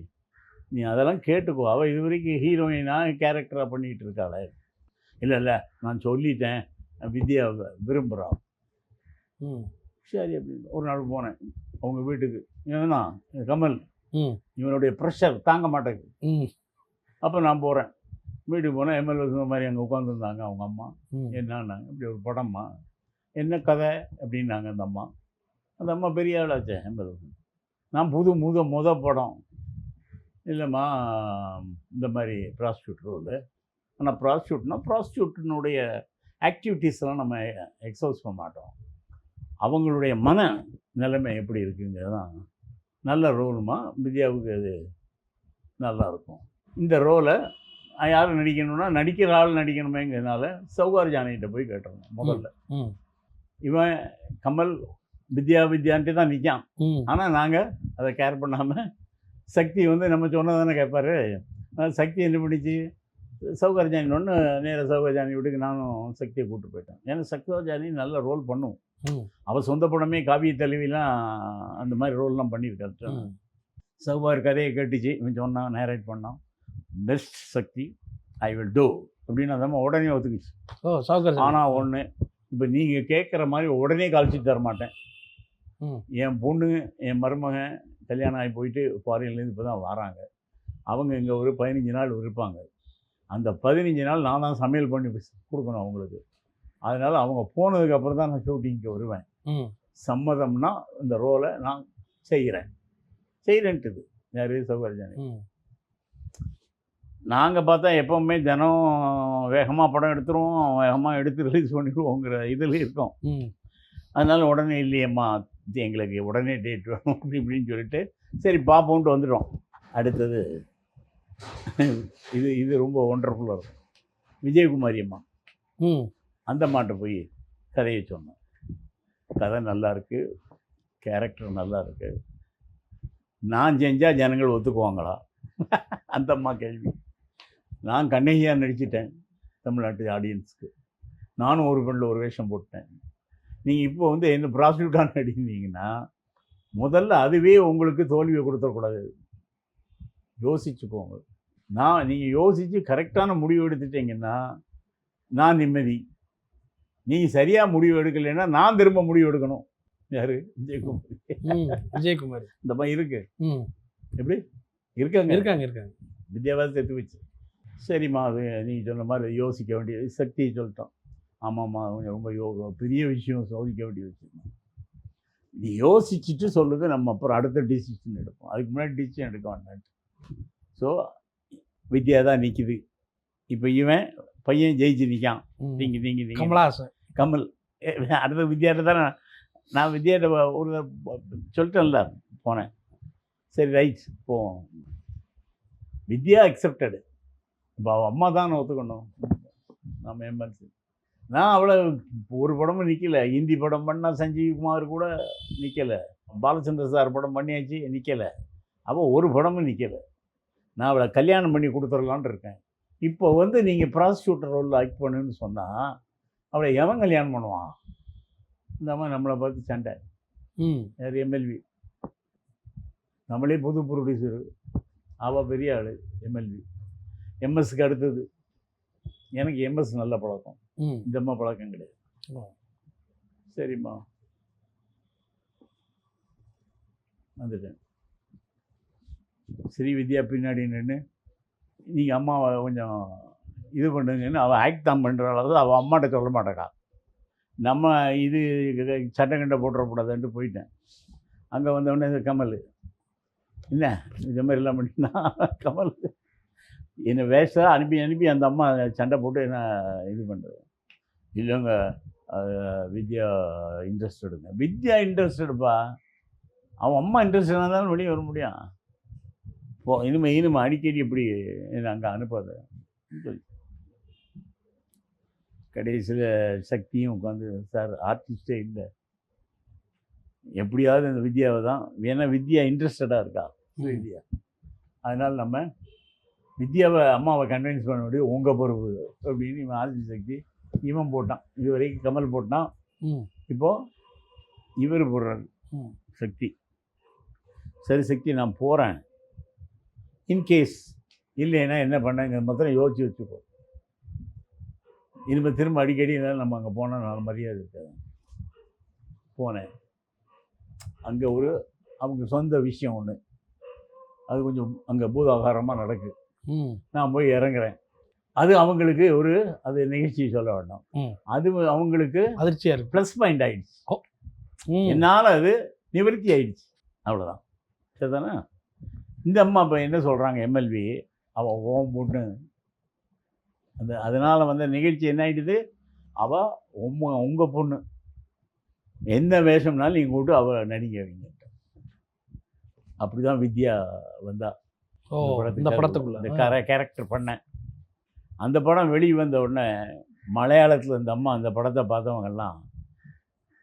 நீ அதெல்லாம் கேட்டுக்கோ. அவள் இது வரைக்கும் ஹீரோயினாக கேரக்டராக பண்ணிகிட்டு இருக்காளே. இல்லை நான் சொல்லிட்டேன், வித்யாவை விரும்புகிறான். சரி அப்படின்னு ஒரு நாள் போனேன் அவங்க வீட்டுக்கு. ஏன்னா கமல் இவனுடைய ப்ரெஷர் தாங்க மாட்டேங்குது. அப்போ நான் போகிறேன், வீட்டுக்கு போனேன். எம்எல்ஏ மாதிரி அங்கே உட்காந்துருந்தாங்க அவங்க அம்மா. என்னன்னாங்க, இப்படி ஒரு படம்மா, என்ன கதை அப்படின்னாங்க அந்த அம்மா. அந்த அம்மா பெரிய ஆளாச்சே 80. நான் முத படம் இல்லைம்மா இந்த மாதிரி ப்ராஸ்டியூட் ரோலு. ஆனால் ப்ராஸ்டியூட்டினுடைய ஆக்டிவிட்டீஸ்லாம் நம்ம எக்ஸோஸ் பண்ண மாட்டோம். அவங்களுடைய மன நிலைமை எப்படி இருக்குங்கிறது தான் நல்ல ரோலுமா. வித்யாவுக்கு அது நல்லாயிருக்கும். இந்த ரோலை யார் நடிக்கணும்னா நடிக்கிற ஆள் நடிக்கணுமேங்கிறதுனால சௌகார் ஜானிகிட்ட போய் கேட்டுருந்தோம் முதல்ல. இவன் கமல் வித்யான்ட்டு தான் நிற்கான். ஆனால் நாங்கள் அதை கேர் பண்ணாமல் சக்தி வந்து நம்ம சொன்னதானே கேட்பாரு. சக்தி என்ன பண்ணிச்சு, சௌகார் ஜானி ஒன்று நேராக சௌகார் ஜானி வீட்டுக்கு நானும் சக்தியை கூப்பிட்டு போயிட்டேன். ஏன்னா சௌகார் ஜானி நல்ல ரோல் பண்ணும். அவள் சொந்த படமே காவிய தலைவிலாம் அந்த மாதிரி ரோல்லாம் பண்ணியிருக்காரு. சௌகார் கதையை கேட்டுச்சு, இவன் சொன்னான், நேரேட் பண்ணான், best Sakthi, I will do அப்படின்னு அந்த அம்மா உடனே ஒத்துக்குச்சு. ஆனால் ஒன்று, இப்போ நீங்கள் கேட்குற மாதிரி உடனே கால்ஷீட் தர மாட்டேன். என் பொண்ணு என் மருமகன் கல்யாணம் ஆகி போயிட்டு ஃபாரின்லேருந்து இப்போ தான் வராங்க. அவங்க இங்கே ஒரு 15 நாள் இருப்பாங்க. அந்த 15 நாள் நான் தான் சமையல் பண்ணி கொடுக்கணும் அவங்களுக்கு. அதனால் அவங்க போனதுக்கப்புறம் தான் நான் ஷூட்டிங்க்கு வருவேன். சம்மதம்னா இந்த ரோலை நான் செய்கிறேன்ட்டுது யார், சௌகார் ஜானி. நாங்கள் பார்த்தா எப்போவுமே தினம் வேகமாக படம் எடுத்துருவோம், வேகமாக எடுத்து ரிலீஸ் பண்ணிடுவோங்கிற இதில் இருக்கோம். அதனால் உடனே இல்லையம்மா எங்களுக்கு உடனே டேட் வேணும் அப்படி இப்படின்னு சொல்லிட்டு சரி பார்ப்போன்ட்டு வந்துட்டோம். அடுத்தது இது ரொம்ப ஒண்டர்ஃபுல்லாக இருக்கும். விஜயகுமாரி அம்மா அந்த அம்மாட்ட போய் கதையை சொன்னேன். கதை நல்லா இருக்குது, கேரக்டர் நல்லா இருக்குது, நான் செஞ்சால் ஜனங்கள் ஒத்துக்குவாங்களா அந்த அம்மா கேள்வி. நான் கண்ணகியாக நடிச்சிட்டேன் தமிழ்நாட்டு ஆடியன்ஸுக்கு. நானும் ஒரு பெண்ணில் ஒரு வேஷம் போட்டேன். நீங்கள் இப்போ வந்து என்ன ப்ராஸ்டியூட்டாக நடிக்கிறீங்கன்னா முதல்ல அதுவே உங்களுக்கு தோல்வியை கொடுத்துடக்கூடாது. யோசிச்சுக்கோங்க. நீங்கள் யோசித்து கரெக்டான முடிவு எடுத்துட்டீங்கன்னா நான் நிம்மதி. நீங்கள் சரியாக முடிவு எடுக்கலைன்னா நான் திரும்ப முடிவு எடுக்கணும். யார்? விஜயகுமார் இந்த மாதிரி இருக்கு. எப்படி இருக்காங்க வித்யாவாசி செத்து வச்சு. சரிம்மா, அது நீங்கள் சொன்ன மாதிரி யோசிக்க வேண்டிய சக்தியை சொல்லிட்டோம். ஆமாம்மா, ரொம்ப பெரிய விஷயம், சோதிக்க வேண்டிய விஷயம். நீ யோசிச்சுட்டு சொல்லுங்க, நம்ம அப்புறம் அடுத்த டிசிஷன் எடுப்போம். அதுக்கு முன்னாடி டிசிஷன் எடுக்க வேண்டாம். ஸோ வித்யா தான் நிற்கிது. இப்போ இவன் பையன் ஜெயிச்சு நிற்கான். நீங்கள் கமல் அடுத்த வித்யாட்ட தானே. நான் வித்யாட்ட ஒரு சொல்லிட்டேன்ல, போனேன். சரி ரைட் போவோம். வித்யா அக்செப்டடு. இப்போ அவள் அம்மா தான் ஒத்துக்கணும். நம்ம எம்எல்சி நான் அவளை ஒரு படமும் நிற்கலை. ஹிந்தி படம் பண்ணால் சஞ்சீவ் குமார் கூட நிற்கலை. பாலச்சந்திர சார் படம் பண்ணியாச்சு, நிற்கலை. அவள் ஒரு படமும் நிற்கலை. நான் அவளை கல்யாணம் பண்ணி கொடுத்துடலான்ட்டு இருக்கேன். இப்போ வந்து நீங்கள் ப்ராசிக்யூட்டர் ரோலில் ஆக்ட் பண்ணுன்னு சொன்னால் அவளை எவன் கல்யாணம் பண்ணுவான்? இந்த மாதிரி நம்மளை பார்த்து சண்டை. யார்? எம்எல்வி. நம்மளே புது ப்ரொடியூசரு, அவள் பெரிய ஆள் எம்எல்வி. எம்எஸ்க்கு அடுத்தது எனக்கு எம்எஸ் நல்ல பழக்கம், இந்த அம்மா பழக்கம் கிடையாது. சரிம்மா வந்துட்டேன். ஸ்ரீவித்யா பின்னாடி நின்று நீங்கள் அம்மாவை கொஞ்சம் இது பண்ணுங்கன்னு அவள் ஆக்ட் தான் பண்ணுறாள். அவள் அம்மாட்ட சொல்ல மாட்டேக்கா. நம்ம இது சட்டை கண்டை போட்டுறக்கூடாதுன்ட்டு போயிட்டேன். அங்கே வந்தவொடனே கமல் என்ன இந்த மாதிரிலாம் பண்ணினா கமல் என்னை வேஸ்ட்டாக அனுப்பி அந்த அம்மா சண்டை போட்டு என்ன இது பண்ணுறது. இல்லைங்க வித்யா இன்ட்ரெஸ்டடுங்க. வித்யா இன்ட்ரெஸ்டடுப்பா. அவன் அம்மா இன்ட்ரெஸ்டடாக இருந்தாலும் வெளியே வர முடியும். இனிமே அடிக்கடி எப்படி என்னை அங்கே அனுப்பாது சொல்லி கடைசியில் சக்தியும் உட்காந்து, சார் ஆர்டிஸ்டே இல்லை, எப்படியாவது இந்த வித்யாவை தான், ஏன்னா வித்யா இன்ட்ரெஸ்டடாக இருக்கா வித்யா. அதனால் நம்ம வித்யாவை அம்மாவை கன்வின்ஸ் பண்ண முடியும், உங்கள் பொறுப்பு அப்படின்னு இவன் ஆர்டி சக்தி இவன் போட்டான். இது வரைக்கும் கமல் போட்டான், இப்போது இவர் போடுறாரு சக்தி. சரி சக்தி நான் போகிறேன், இன்கேஸ் இல்லைன்னா என்ன பண்ணேங்கிற மாத்திரம் யோசிச்சு வச்சுக்கோ. இனிமேல் திரும்ப அடிக்கடி நம்ம அங்கே போனால் நல்ல மரியாதை இருக்காது. போனேன். அங்கே அவங்க சொந்த விஷயம் ஒன்று, அது கொஞ்சம் அங்கே பூதாகாரமாக நடக்குது. நான் போய் இறங்குறேன். அது அவங்களுக்கு அது நிகழ்ச்சியை சொல்ல வேண்டாம், அது அவங்களுக்கு அதிர்ச்சியாக இருக்குது, ப்ளஸ் பாயிண்ட் ஆகிடுச்சு. என்னால் அது நிவர்த்தி ஆயிடுச்சு, அவ்வளோதான். சரிதானே? இந்த அம்மா இப்போ என்ன சொல்கிறாங்க, எம்எல்வி அவள் ஓம் பொண்ணு, அதனால் வந்த நிகழ்ச்சி என்ன ஆகிடுது, அவள் உங்கள் பொண்ணு, எந்த வேஷம்னாலும் நீங்கள் கூட்டு அவள் நடிக்க வைங்க. அப்படி தான் வித்யா வந்தா இந்த படத்துக்குள்ள இந்த கேரக்டர் பண்ணேன். அந்த படம் வெளியே வந்த உடனே மலையாளத்தில் இந்த அம்மா அந்த படத்தை பார்த்தவங்கெல்லாம்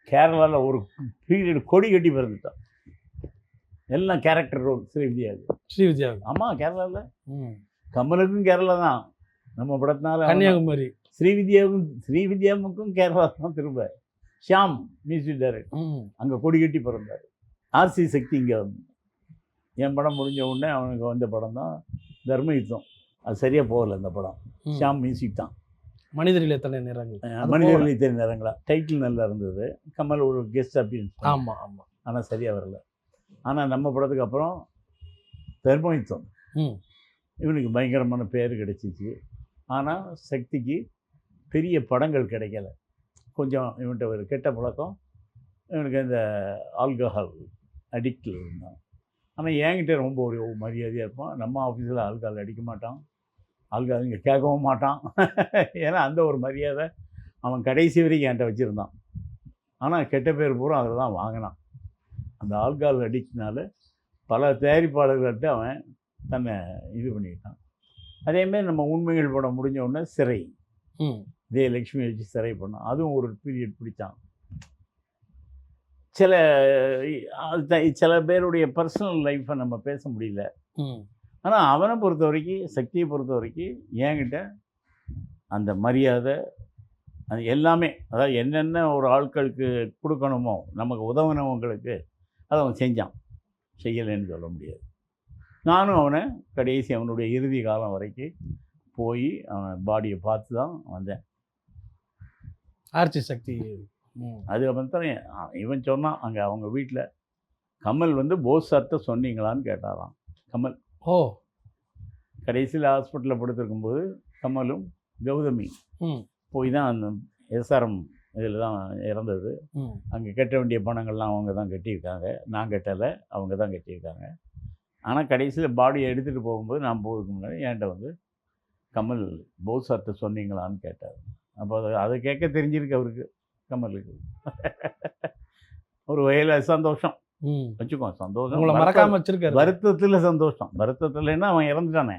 கேரளாவில் ஒரு பீரியட் கொடி கட்டி பிறந்துட்டான். எல்லாம் கேரக்டர் ரோல் ஸ்ரீவித்யா. ஆமாம், கேரளாவில் கமலுக்கும் கேரளா தான் நம்ம படத்தினால. கன்னியாகுமரி. ஸ்ரீவித்யாவுக்கும் கேரளா தான். திரும்ப ஷியாம் மியூசிக் டைரக்டர் அங்கே கொடி கட்டி பிறந்தார். ஆர்சி சக்தி இங்கே வந்து என் படம் முடிஞ்ச உடனே அவனுக்கு வந்த படம் தான் தர்மயுத்தம். அது சரியாக போகலை அந்த படம். ஷியாம் மியூசிக் தான். மனிதரில் எத்தனை நிறங்கள். மனிதர்கள் எத்தனை நிறங்களா டைட்டில் நல்லா இருந்தது. கமல் ஒரு கெஸ்ட் அப்படின்னு. ஆமாம் ஆமாம். ஆனால் சரியாக வரல. ஆனால் நம்ம படத்துக்கு அப்புறம் தர்மயுத்தம் இவனுக்கு பயங்கரமான பேர் கிடைச்சிச்சு. ஆனால் சக்திக்கு பெரிய படங்கள் கிடைக்கல. கொஞ்சம் இவன்கிட்ட ஒரு கெட்ட பழக்கம், இவனுக்கு இந்த ஆல்கஹால் அடிக்டில் இருந்தான். ஆனால் என்கிட்ட ரொம்ப ஒரு மரியாதையாக இருப்பான். நம்ம ஆஃபீஸில் ஆல்கஹால் அடிக்க மாட்டான், ஆல்கஹால் இங்கே கேட்கவும் மாட்டான். ஏன்னா அந்த ஒரு மரியாதை அவன் கடைசி வரைக்கும் என்கிட்ட வச்சுருந்தான். ஆனால் கெட்ட பேர் பூரா அதில் தான் வாங்கினான். அந்த ஆல்கஹால் அடிக்ட்னால பல தயாரிப்பாளர்கள்ட்ட அவன் தன்னை இது பண்ணிக்கிட்டான். அதேமாதிரி நம்ம உண்மைகள் படம் முடிஞ்ச உடனே சிறை, லக்ஷ்மி வச்சு சிறை பண்ணான். அதுவும் ஒரு பீரியட் பிடிச்சான். சில பேருடைய பர்சனல் லைஃப்பை நம்ம பேச முடியல. ஆனால் அவனை பொறுத்த வரைக்கும், சக்தியை பொறுத்த வரைக்கும் என்கிட்ட அந்த மரியாதை, அது எல்லாமே, அதாவது என்னென்ன ஒரு ஆட்களுக்கு கொடுக்கணுமோ நமக்கு உதவினவங்களுக்கு அதை அவன் செஞ்சான். செய்யலைன்னு சொல்ல முடியாது. நானும் அவனை கடைசி அவனுடைய இறுதி காலம் வரைக்கும் போய் அவன் பாடியை பார்த்து தான் வந்தேன். ஆர்ச்சி சக்தி அது வந்து இவன் சொன்னான் அங்கே அவங்க வீட்டில், கமல் வந்து போஸ் சார்ட்ட சொன்னீங்களான்னு கேட்டாராம் கமல். கடைசியில் ஹாஸ்பிட்டலில் படுத்திருக்கும்போது கமலும் கௌதமி போய் தான் அந்த எஸ்ஆர்எம் இதில் தான் இறந்தது. அங்கே கட்ட வேண்டிய பணங்கள்லாம் அவங்க தான் கட்டியிருக்காங்க, நான் கட்டலை, அவங்க தான் கட்டியிருக்காங்க. ஆனால் கடைசியில் பாடியை எடுத்துகிட்டு போகும்போது நான் போகிறதுக்கு முன்னாடி என்கிட்ட வந்து கமல் போஸ் சார்ட்ட சொன்னீங்களான்னு கேட்டார். அப்போ அதை கேட்க தெரிஞ்சிருக்கு அவருக்கு, கமலுக்கு. ஒரு வகையில் சந்தோஷம் வச்சுக்கோ, சந்தோஷம். உங்களை மறக்காம வச்சிருக்காரு. வருத்தத்தில் சந்தோஷம். வருத்தத்தில்னா அவன் இறந்துட்டானே,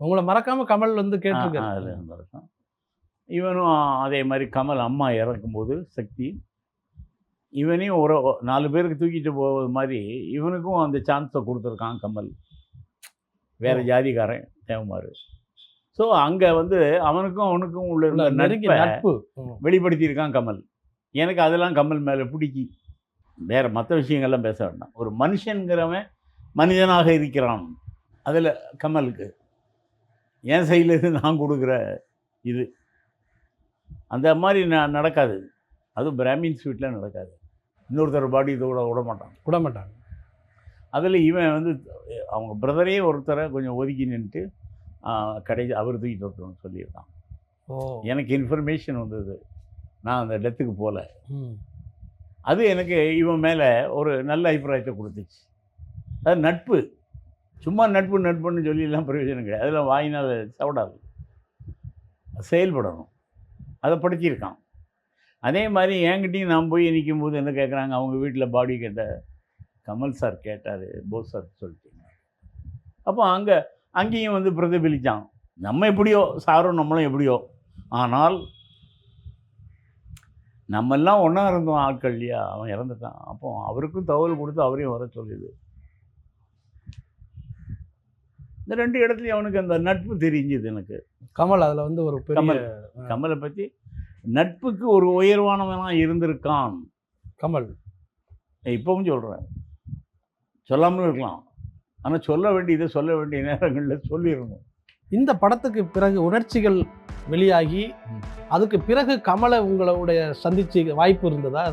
உங்களை மறக்காம கமல் வந்து கேட்டிருக்காரு. அதில் சந்தோஷம். இவனும் அதே மாதிரி கமல் அம்மா இறக்கும்போது சக்தி இவனையும் ஒரு 4 பேருக்கு தூக்கிட்டு போவது மாதிரி இவனுக்கும் அந்த சான்ஸை கொடுத்துருக்கான் கமல். வேறு ஜாதிக்காரன் தேவமாறு. ஸோ அங்கே வந்து அவனுக்கும் அவனுக்கும் உள்ள நட்பு வெளிப்படுத்தியிருக்கான் கமல். எனக்கு அதெல்லாம் கமல் மேலே பிடிக்கி. வேறு மற்ற விஷயங்கள்லாம் பேச வேண்டாம். ஒரு மனுஷங்கிறவன் மனிதனாக இருக்கிறான். அதில் கமலுக்கு என் சைட்லேருந்து நான் கொடுக்குற இது அந்த மாதிரி நடக்காது. அதுவும் பிராமின்ஸ் வீட்டில் நடக்காது. இன்னொருத்தர் பாடி இதோட விட மாட்டாங்க. அதில் இவன் வந்து அவங்க பிரதரே ஒருத்தரை கொஞ்சம் ஒதுக்கி நின்றுட்டு கடைசி அவர் தூக்கிட்டு வரணும்னு சொல்லியிருக்கான். எனக்கு இன்ஃபர்மேஷன் வந்தது, நான் அந்த இடத்துக்கு போகல. அது எனக்கு இவன் மேலே ஒரு நல்ல அபிப்பிராயத்தை கொடுத்துச்சு. அது நட்பு, சும்மா நட்புன்னு சொல்லிலாம் பிரயோஜனம் கிடையாது. அதெல்லாம் வாயினால் சவடாது, செயல்படணும். அதை படிச்சிருக்கான். அதே மாதிரி என்கிட்டையும் நான் போய் நிற்கும் போது என்ன கேட்குறாங்க, அவங்க வீட்டில் பாடி கேட்ட கமல் சார் கேட்டார், போஸ் சார் சொல்லிட்டீங்க. அப்போ அங்கேயும் வந்து பிரதிபலித்தான். நம்ம எப்படியோ, சாரும் நம்மளும் எப்படியோ, ஆனால் நம்மெல்லாம் ஒன்றா இருந்தோம் ஆட்கள் இல்லையா. அவன் இறந்துட்டான். அப்போ அவருக்கும் தகவல் கொடுத்து அவரையும் வர சொல்லுது. இந்த 2 இடத்துலையும் அவனுக்கு அந்த நட்பு தெரிஞ்சுது எனக்கு. கமல் அதில் வந்து ஒரு கமலை பற்றி நட்புக்கு ஒரு உயர்வானவனாக இருந்திருக்கான் கமல். இப்பவும் சொல்கிறேன், சொல்லாமலும் இருக்கலாம். ஆனால் சொல்ல வேண்டிய நேரங்களில் சொல்லிடணும். இந்த படத்துக்கு பிறகு உணர்ச்சிகள் வெளியாகி அதுக்கு பிறகு கமலை உங்களுடைய சந்திச்சு வாய்ப்பு இருந்ததா?